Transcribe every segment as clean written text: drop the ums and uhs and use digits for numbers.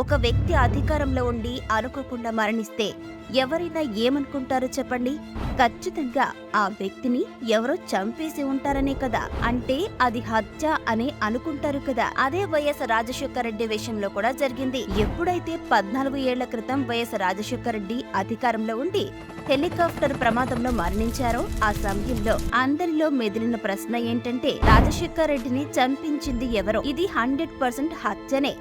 ఒక వ్యక్తి అధికారంలో ఉండి అనుకోకుండా మరణిస్తే ఎవరైనా ఏమనుకుంటారో చెప్పండి. ఖచ్చితంగా ఆ వ్యక్తిని ఎవరో చంపేసి ఉంటారనే కదా, అంటే అది హత్య అని అనుకుంటారు కదా. అదే వైఎస్ రాజశేఖర రెడ్డి విషయంలో కూడా జరిగింది. ఎప్పుడైతే 14 ఏళ్ల క్రితం వైఎస్ రాజశేఖర రెడ్డి అధికారంలో ఉండి హెలికాప్టర్ ప్రమాదంలో మరణించారో ఆ సమయంలో అందరిలో మెదిలిన ప్రశ్న ఏంటంటే రాజశేఖర రెడ్డిని చంపించింది ఎవరో, ఇది 100% హత్యనే,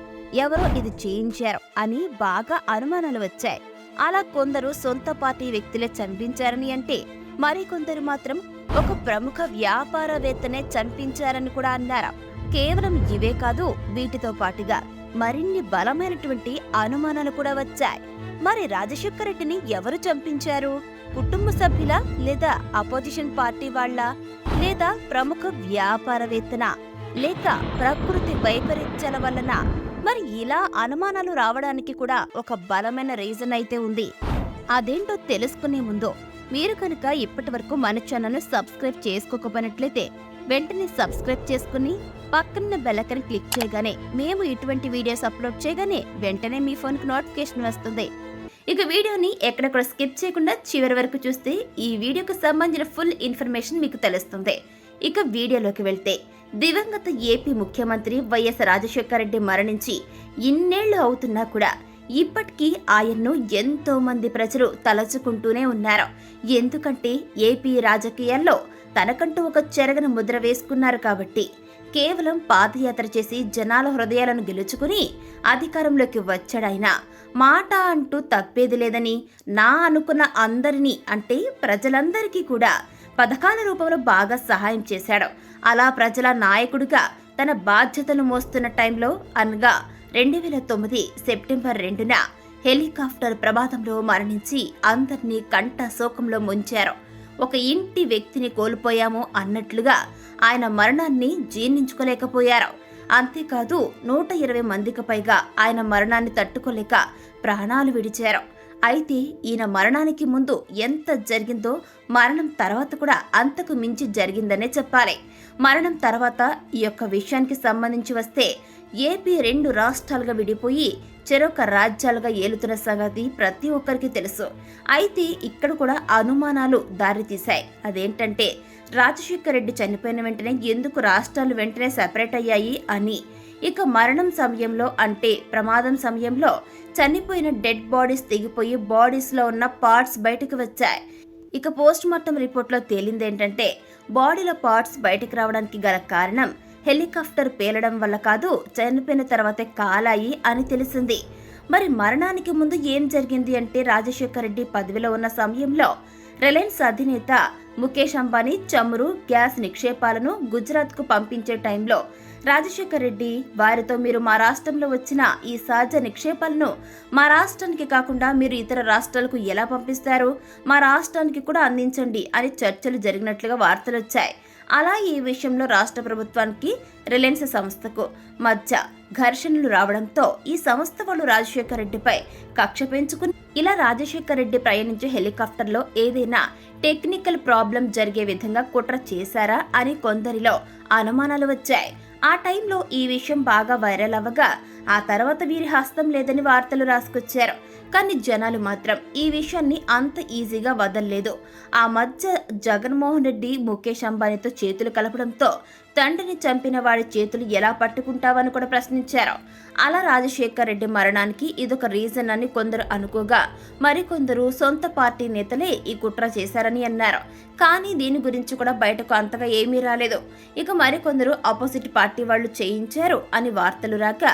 ఎవరో ఇది చేయించారు అని బాగా అనుమానాలు వచ్చాయి. అలా కొందరు సొంత పార్టీ వ్యక్తులే చంపించారని అంటే, మరికొందరు మాత్రం ఒక ప్రముఖ వ్యాపారవేత్తనే చంపించారని కూడా అన్నారు. కేవలం ఇవే కాదు, వీటితో పాటుగా మరిన్ని బలమైనటువంటి అనుమానాలు కూడా వచ్చాయి. మరి రాజశేఖర రెడ్డిని ఎవరు చంపించారు? కుటుంబ సభ్యుల, లేదా అపోజిషన్ పార్టీ వాళ్ళ, లేదా ప్రముఖ వ్యాపారవేత్తనా, లేక ప్రకృతి వైపరీత్యాల వలన? మరి ఇలా అనుమానాలు రావడానికి కూడా ఒక బలమైన రీజన్ అయితే ఉంది. అదేంటో తెలుసుకునే ముందు మీరు కనుక ఇప్పటివరకు మన ఛానల్ను సబ్స్క్రైబ్ చేసుకోకపోయినట్లయితే వెంటనే సబ్స్క్రైబ్ చేసుకుని పక్కన బెల్ ఐకాన్ క్లిక్ చేయగానే మేము ఇటువంటి వీడియోస్ అప్లోడ్ చేయగానే వెంటనే మీ ఫోన్కి నోటిఫికేషన్ వస్తుంది. ఇక వీడియోని ఎక్కడెక్కడ స్కిప్ చేయకుండా చివరి వరకు చూస్తే ఈ వీడియోకి సంబంధించిన ఫుల్ ఇన్ఫర్మేషన్ మీకు తెలుస్తుంది. ఇక వీడియోలోకి వెళ్తే, దివంగత ఏపీ ముఖ్యమంత్రి వైఎస్ రాజశేఖర రెడ్డి మరణించి ఇన్నేళ్లు అవుతున్నా కూడా ఇప్పటికీ ఆయన్ను ఎంతో మంది ప్రజలు తలచుకుంటూనే ఉన్నారు. ఎందుకంటే ఏపీ రాజకీయాల్లో తనకంటూ ఒక చెరగని ముద్ర వేసుకున్నారు కాబట్టి. కేవలం పాదయాత్ర చేసి జనాల హృదయాలను గెలుచుకుని అధికారంలోకి వచ్చాడాయన. మాట అంటూ తప్పేది లేదని, నా అనుకున్న అందరినీ అంటే ప్రజలందరికీ కూడా పథకాల రూపంలో బాగా సహాయం చేశాడు. అలా ప్రజల నాయకుడిగా తన బాధ్యతలు మోస్తున్న టైంలో అనగా 2009 సెప్టెంబర్ 2న హెలికాప్టర్ ప్రమాదంలో మరణించి అందర్నీ కంట శోకంలో ముంచారు. ఒక ఇంటి వ్యక్తిని కోల్పోయాము అన్నట్లుగా ఆయన మరణాన్ని జీర్ణించుకోలేకపోయారు. అంతేకాదు 120 మందికి పైగా ఆయన మరణాన్ని తట్టుకోలేక ప్రాణాలు విడిచారు. అయితే ఈయన మరణానికి ముందు ఎంత జరిగిందో మరణం తర్వాత కూడా అంతకు మించి జరిగిందనే చెప్పాలి. మరణం తర్వాత ఈ యొక్క విషయానికి సంబంధించి వస్తే, ఏపీ 2 రాష్ట్రాలుగా విడిపోయి చెరొక రాజ్యాలుగా ఏలుతున్న సంగతి ప్రతి ఒక్కరికి తెలుసు. అయితే ఇక్కడ కూడా అనుమానాలు దారితీశాయి. అదేంటంటే, రాజశేఖర రెడ్డి చనిపోయిన వెంటనే ఎందుకు రాష్ట్రాలు వెంటనే సెపరేట్ అయ్యాయి అని. ఇక మరణం సమయంలో అంటే ప్రమాదం సమయంలో చనిపోయిన డెడ్ బాడీస్ తెగిపోయి బాడీస్లో ఉన్న పార్ట్స్ బయటకు వచ్చాయి. ఇక పోస్ట్ మార్టం రిపోర్ట్లో తేలిందేంటంటే, బాడీలో పార్ట్స్ బయటకు రావడానికి గల కారణం హెలికాప్టర్ పేలడం వల్ల కాదు, చనిపోయిన తర్వాతే కాలాయి అని తెలిసింది. మరి మరణానికి ముందు ఏం జరిగింది అంటే, రాజశేఖర రెడ్డి పదవిలో ఉన్న సమయంలో రిలయన్స్ అధినేత ముఖేష్ అంబానీ చమురు, గ్యాస్ నిక్షేపాలను గుజరాత్కు పంపించే టైంలో రాజశేఖర రెడ్డి వారితో, మీరు మా రాష్ట్రంలో వచ్చిన ఈ సహజ నిక్షేపాలను మా రాష్ట్రానికి కాకుండా మీరు ఇతర రాష్ట్రాలకు ఎలా పంపిస్తారు, మా రాష్ట్రానికి కూడా అందించండి అని చర్చలు జరిగినట్లుగా వార్తలు వచ్చాయి. అలా ఈ విషయంలో రాష్ట్ర ప్రభుత్వానికి రిలయన్స్ సంస్థకు మధ్య ఘర్షణలు రావడంతో ఈ సంస్థ వాళ్ళు రాజశేఖర రెడ్డిపై కక్ష పెంచుకుని ఇలా రాజశేఖర రెడ్డి ప్రయాణించే హెలికాప్టర్లో ఏదైనా టెక్నికల్ ప్రాబ్లం జరిగే విధంగా కుట్ర చేశారా అని కొందరిలో అనుమానాలు వచ్చాయి. ఆ టైంలో ఈ విషయం బాగా వైరల్ అవ్వగా ఆ తర్వాత వీరి హస్తం లేదని వార్తలు రాసుకొచ్చారు. కానీ జనాలు మాత్రం ఈ విషయాన్ని అంత ఈజీగా వదల్లేదు. ఆ మధ్య జగన్మోహన్ రెడ్డి ముఖేష్ అంబానీతో చేతులు కలపడంతో తండ్రిని చంపిన వాడి చేతులు ఎలా పట్టుకుంటావని కూడా ప్రశ్నించారు. అలా రాజశేఖర్ రెడ్డి మరణానికి ఇదొక రీజన్ అని కొందరు అనుకోగా, మరికొందరు సొంత పార్టీ నేతలే ఈ కుట్ర చేశారని అన్నారు. కానీ దీని గురించి కూడా బయటకు అంతగా ఏమీ రాలేదు. ఇక మరికొందరు ఆపోజిట్ పార్టీ వాళ్ళు చేయించారు అని వార్తలు రాక,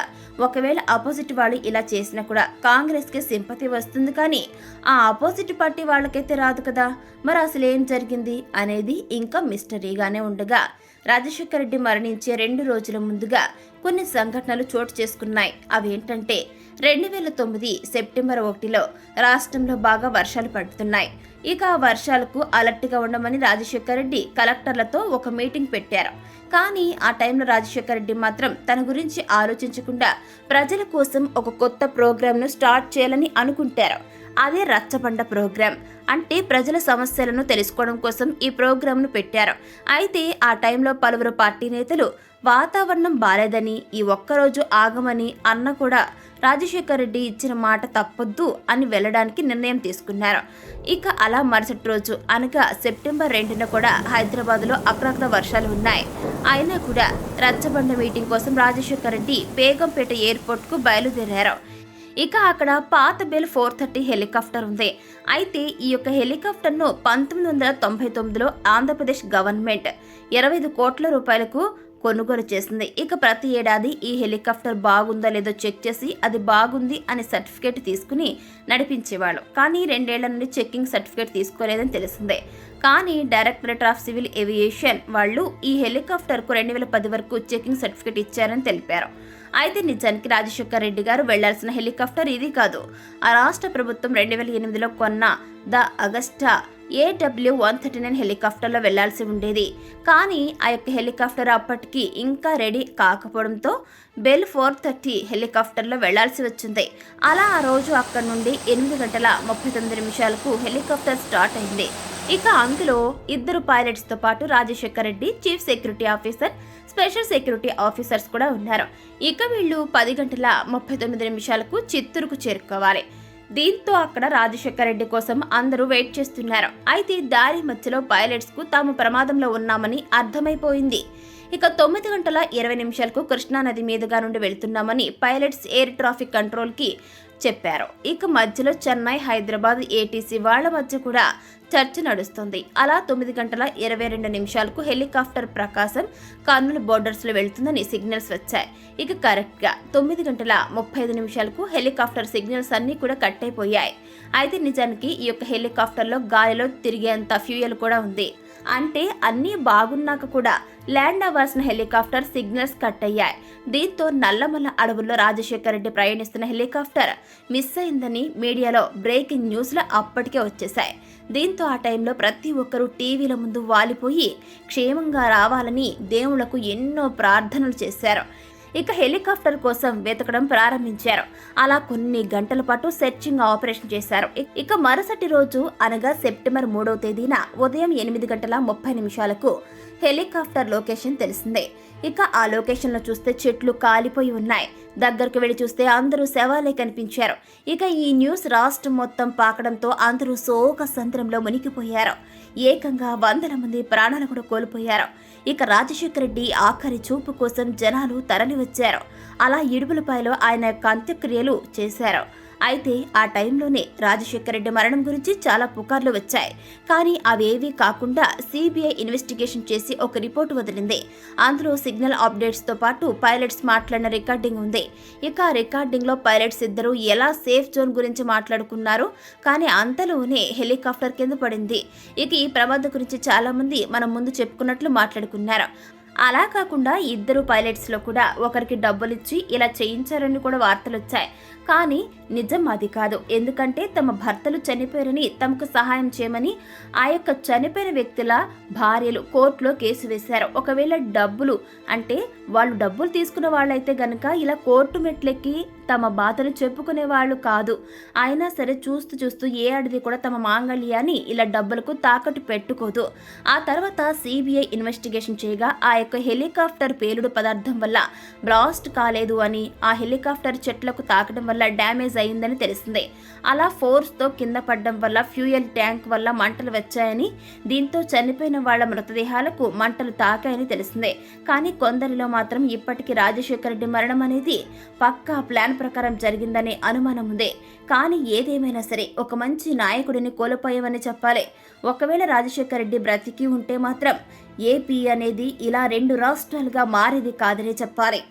ఒకవేళ ఆపోజిట్ వాళ్ళు ఇలా చేసినా కూడా కాంగ్రెస్ కి సింపతి వస్తుంది, కానీ ఆ ఆపోజిట్ పార్టీ వాళ్ళకైతే రాదు కదా. మరి అసలు ఏం జరిగింది అనేది ఇంకా మిస్టరీగానే ఉండగా, రాజశేఖర రెడ్డి మరణించే 2 రోజుల ముందుగా కొన్ని సంఘటనలు చోటు చేసుకున్నాయి. అవేంటంటే, 2009 సెప్టెంబర్ 1లో రాష్ట్రంలో బాగా వర్షాలు పడుతున్నాయి. ఇక ఆ వర్షాలకు అలర్ట్గా ఉండమని రాజశేఖర రెడ్డి కలెక్టర్లతో ఒక మీటింగ్ పెట్టారు. కానీ ఆ టైంలో రాజశేఖర రెడ్డి మాత్రం తన గురించి ఆలోచించకుండా ప్రజల కోసం ఒక కొత్త ప్రోగ్రాంను స్టార్ట్ చేయాలని అనుకుంటారు. అదే రచ్చబండ ప్రోగ్రాం. అంటే ప్రజల సమస్యలను తెలుసుకోవడం కోసం ఈ ప్రోగ్రాంను పెట్టారు. అయితే ఆ టైంలో పలువురు పార్టీ నేతలు వాతావరణం బాలేదని, ఈ ఒక్కరోజు ఆగమని అన్న కూడా రాజశేఖర రెడ్డి ఇచ్చిన మాట తప్పొద్దు అని వెళ్ళడానికి నిర్ణయం తీసుకున్నారు. ఇక అలా మరుసటి రోజు అనగా సెప్టెంబర్ 2న కూడా హైదరాబాద్లో అక్కడక్కడ వర్షాలు ఉన్నాయి. అయినా కూడా రచ్చబండ మీటింగ్ కోసం రాజశేఖర రెడ్డి బేగంపేట ఎయిర్పోర్ట్కు బయలుదేరారు. ఇక అక్కడ పాత బెల్ 430 హెలికాప్టర్ ఉంది. అయితే ఈ యొక్క హెలికాప్టర్ను 1999లో ఆంధ్రప్రదేశ్ గవర్నమెంట్ 25 కోట్ల రూపాయలకు కొనుగోలు చేసింది. ఇక ప్రతి ఏడాది ఈ హెలికాప్టర్ బాగుందో లేదో చెక్ చేసి అది బాగుంది అని సర్టిఫికేట్ తీసుకుని నడిపించేవాళ్ళు. కానీ 2 ఏళ్ల నుండి చెక్కింగ్ సర్టిఫికేట్ తీసుకోలేదని తెలిసిందే. కానీ డైరెక్టరేట్ ఆఫ్ సివిల్ ఏవియేషన్ వాళ్ళు ఈ హెలికాప్టర్కు 2010 వరకు చెక్కింగ్ సర్టిఫికేట్ ఇచ్చారని తెలిపారు. అయితే నిజానికి రాజశేఖర రెడ్డి గారు వెళ్లాల్సిన హెలికాప్టర్ ఇది కాదు. ఆ రాష్ట్ర ప్రభుత్వం 2008లో కొన్న ద అగస్టా AW139 హెలికాప్టర్లో వెళ్లాల్సి ఉండేది. కానీ ఆ యొక్క హెలికాప్టర్ అప్పటికి ఇంకా రెడీ కాకపోవడంతో బెల్ 430 హెలికాప్టర్లో వెళ్లాల్సి వచ్చింది. అలా ఆ రోజు అక్కడి నుండి 8:39 హెలికాప్టర్ స్టార్ట్ అయింది. ఇక అందులో 2 పైలట్స్తో పాటు Rajasekhara Reddy, chief security officer, special security officers కూడా ఉన్నారు. ఇక వీళ్ళు 10:39 చిత్తూరుకు చేరుకోవాలి. దీంతో అక్కడ రాజశేఖర రెడ్డి కోసం అందరూ వెయిట్ చేస్తున్నారు. అయితే దారి మధ్యలో పైలట్స్కు తాము ప్రమాదంలో ఉన్నామని అర్థమైపోయింది. ఇక 9:20 కృష్ణానది మీదుగా నుండి వెళ్తున్నామని పైలట్స్ ఎయిర్ ట్రాఫిక్ కంట్రోల్కి చెప్పారు. ఇక మధ్యలో చెన్నై, హైదరాబాద్ ఏటీసీ వాళ్ల మధ్య కూడా చర్చ నడుస్తుంది. అలా 9:22 హెలికాప్టర్ ప్రకాశం, కర్నూలు బోర్డర్స్లో వెళ్తుందని సిగ్నల్స్ వచ్చాయి. ఇక కరెక్ట్గా 9:35 హెలికాప్టర్ సిగ్నల్స్ అన్నీ కూడా కట్ అయిపోయాయి. అయితే నిజానికి ఈ యొక్క హెలికాప్టర్లో గాలిలో తిరిగేంత ఫ్యూయల్ కూడా ఉంది. అంటే అన్నీ బాగున్నాక కూడా ల్యాండ్ అవ్వాల్సిన హెలికాప్టర్ సిగ్నల్స్ కట్ అయ్యాయి. దీంతో నల్లమల్ల అడవుల్లో రాజశేఖర రెడ్డి ప్రయాణిస్తున్న హెలికాప్టర్ మిస్ అయిందని మీడియాలో బ్రేకింగ్ న్యూస్లు అప్పటికే వచ్చేశాయి. దీంతో ఆ టైంలో ప్రతి ఒక్కరూ టీవీల ముందు వాలిపోయి క్షేమంగా రావాలని దేవుళ్లకు ఎన్నో ప్రార్థనలు చేశారు. ఇక హెలికాప్టర్ కోసం వెతకడం ప్రారంభించారు. అలా కొన్ని గంటల పాటు సెర్చింగ్ ఆపరేషన్ చేశారు. ఇక మరుసటి రోజు అనగా సెప్టెంబర్ 3వ తేదీన ఉదయం 8:30 హెలికాప్టర్ లొకేషన్ తెలిసిందే. ఇక ఆ లొకేషన్లో చూస్తే చెట్లు కాలిపోయి ఉన్నాయి. దగ్గరకు వెళ్లి చూస్తే అందరూ శవాలే కనిపించారు. ఇక ఈ న్యూస్ రాష్ట్రం మొత్తం పాకడంతో అందరూ శోక సంద్రంలో మునిగిపోయారు. ఏకంగా 100 మంది ప్రాణాలు కూడా కోల్పోయారు. ఇక రాజశేఖర రెడ్డి ఆఖరి చూపు కోసం జనాలు తరలివచ్చారు. అలా ఇడుపులపాయలో ఆయన యొక్క అంత్యక్రియలు చేశారు. అయితే ఆ టైంలోనే రాజశేఖర రెడ్డి మరణం గురించి చాలా పుకార్లు వచ్చాయి. కానీ అవేవీ కాకుండా సిబిఐ ఇన్వెస్టిగేషన్ చేసి ఒక రిపోర్టు వదిలింది. అందులో సిగ్నల్ అప్డేట్స్తో పాటు పైలట్స్ మాట్లాడిన రికార్డింగ్ ఉంది. ఇక ఆ రికార్డింగ్లో పైలట్స్ ఇద్దరు ఎలా సేఫ్ జోన్ గురించి మాట్లాడుకున్నారు. కానీ అంతలోనే హెలికాప్టర్ కింద పడింది. ఇక ఈ ప్రమాదం గురించి చాలా మంది మనం ముందు చెప్పుకున్నట్లు మాట్లాడుకున్నారు. అలా కాకుండా 2 పైలట్స్లో కూడా ఒకరికి డబ్బులిచ్చి ఇలా చేయించారని కూడా వార్తలు వచ్చాయి. కానీ నిజం అది కాదు. ఎందుకంటే తమ భర్తలు చనిపోయారని తమకు సహాయం చేయమని ఆ యొక్క చనిపోయిన వ్యక్తుల భార్యలు కోర్టులో కేసు వేశారు. ఒకవేళ డబ్బులు అంటే వాళ్ళు డబ్బులు తీసుకున్న వాళ్ళైతే గనక ఇలా కోర్టు మెట్లెక్కి తమ బాధలు చెప్పుకునే వాళ్ళు కాదు. అయినా సరే చూస్తూ ఏ ఆడది కూడా తమ మాంగళ్యాన్ని ఇలా డబ్బులకు తాకట్టు పెట్టుకోదు. ఆ తర్వాత సిబిఐ ఇన్వెస్టిగేషన్ చేయగా ఆ యొక్క హెలికాప్టర్ పేలుడు పదార్థం వల్ల బ్లాస్ట్ కాలేదు అని, ఆ హెలికాప్టర్ చెట్లకు తాకడం వల్ల డ్యామేజ్ అయిందని తెలిసిందే. అలా ఫోర్స్తో కింద పడడం వల్ల ఫ్యూయల్ ట్యాంక్ వల్ల మంటలు వచ్చాయని, దీంతో చనిపోయిన వాళ్ల మృతదేహాలకు మంటలు తాకాయని తెలిసిందే. కానీ కొందరిలో మాత్రం ఇప్పటికీ రాజశేఖర రెడ్డి మరణం అనేది పక్కా ప్లాన్ ప్రకారం జరిగిందనే అనుమానం ఉంది. కానీ ఏదేమైనా సరే ఒక మంచి నాయకుడిని కోల్పోయామని చెప్పాలి. ఒకవేళ రాజశేఖర రెడ్డి బ్రతికి ఉంటే మాత్రం ఏపీ అనేది ఇలా 2 రాష్ట్రాలుగా మారేది కాదని చెప్పాలి.